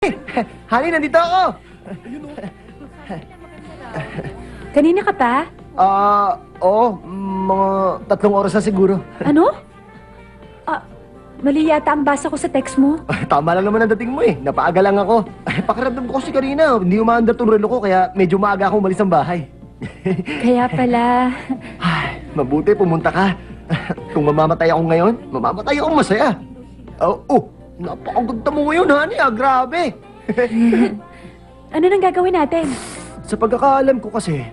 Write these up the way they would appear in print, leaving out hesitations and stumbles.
Honey, nandito ako! Kanina ka pa? Oo. Mga 3 oras na siguro. Ano? Mali yata ang basa ko sa text mo. Tama lang naman ang dating mo eh. Napaaga lang ako. Pakiramdam ko kasi kanina. Hindi umaandar tong relo ko kaya medyo maaga akong umalis ng bahay. Kaya pala. Ay, mabuti pumunta ka. Kung mamamatay ako ngayon, mamamatay akong masaya. Napakaganda mo ngayon, honey. Grabe. Ano nang gagawin natin? Sa pagkakaalam ko kasi,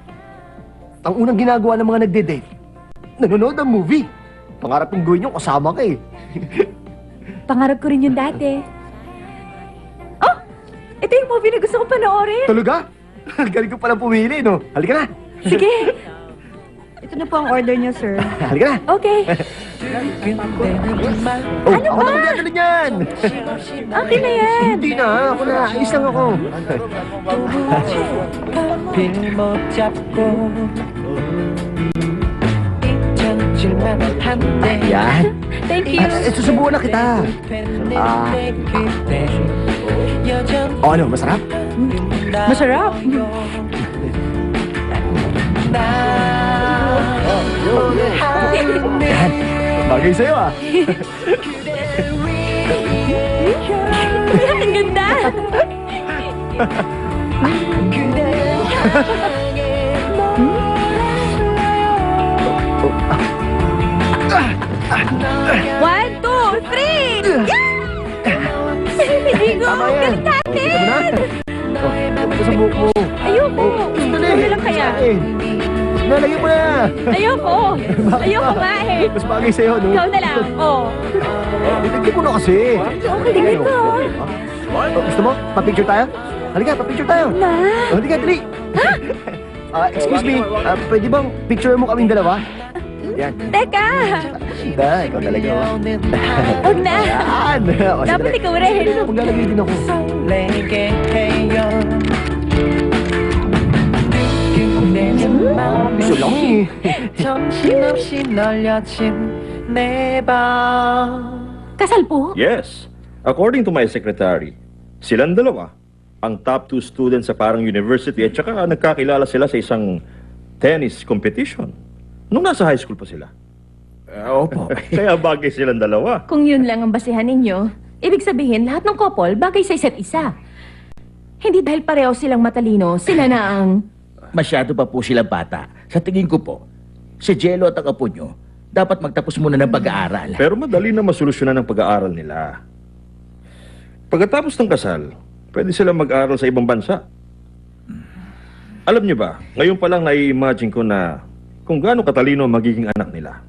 ang unang ginagawa ng mga nagde-date, nanonood ng movie. Pangarap kong gawin yung kasama ka eh. Pangarap ko rin yun dati. Oh! Ito yung movie na gusto kong panoorin. Talaga? Galing ko palang pumili, no? Halika na. Sige. Ito na po ang order niyo, sir. Halika na. Okay. Ano Ako ba? na magdadala niyan. Okay na yan. Hindi na, ako na. Ayos lang ako. 필못 잡고 잊혀질만 한데 Yan. Thank you. Susubukan na kita. Ano, masarap? Masarap. Yan. Bagay sa'yo ah. Ang ganda. One, two, three! Hindi ko. Tama yan. Galit natin. Kita mo na? Ito sa buhok mo. Ayoko. Dali. Ano lang kaya? Nalagyan mo na. Ayoko. Ayoko nga eh. Mas bagay sa'yo, no? Ikaw na lang. Oh. Itigil mo na kasi. Okay, tingin ko. Gusto mo? Pa-picture tayo? Halika, pa-picture tayo. Na? Halika, dali. Excuse me, pwede bang picture mo kaming dalawa? Yan. Teka. Ganda, ikaw talaga. Huwag na. Yan. O, Dapat sandali. ikaw rin. Maglalagay din ako. 설레게 해요 기대는 마음이 Gusto lang eh. 정신없이 널려진 내밤 Kasal po? Yes. According to my secretary, silang dalawa, ang top 2 students sa parang university at saka nagkakilala sila sa isang tennis competition. Nung nasa high school pa sila. Opo. Kaya bagay silang dalawa. Kung yun lang ang basihan ninyo, ibig sabihin lahat ng couple bagay sa isa't isa. Hindi dahil pareho silang matalino, sila na ang... Masyado pa po silang bata. Sa tingin ko po, si Jello at ang apo nyo, dapat magtapos muna ng pag-aaral. Pero madali na masolusyonan ang pag-aaral nila. Pagkatapos ng kasal, pwede silang mag-aaral sa ibang bansa. Alam niyo ba, ngayon pa lang nai-imagine ko na kung gaano katalino ang magiging anak nila.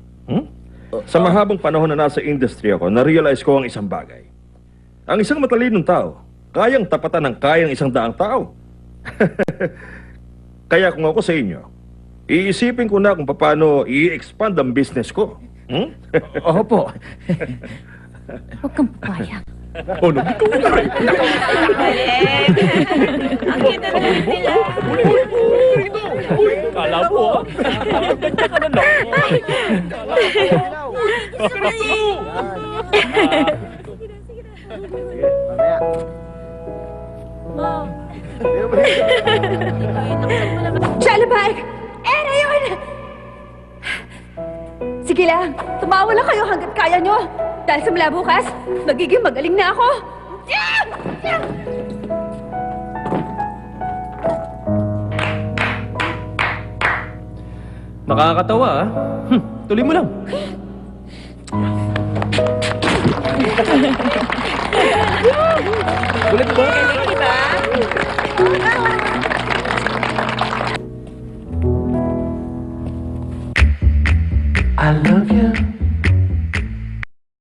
Sa mahabang panahon na nasa industry ako, na-realize ko ang isang bagay. Ang isang matalinong tao, kayang tapatan ng kayang 100 tao. Kaya kung ako sa inyo, iisipin ko na kung paano i-expand ang business ko. Opo. Huwag kang papayag. Oh, nandito na rin. Ang kita na nila. Kala mo, ha? Ganda ka na lang. Siya, labay! Era yun! Sige lang, tumawa lang kayo hanggat kaya nyo. Dahil sa mula bukas, magiging magaling na ako. Nakakatawa, ah. Tuloy mo lang. Ulit ba? I love you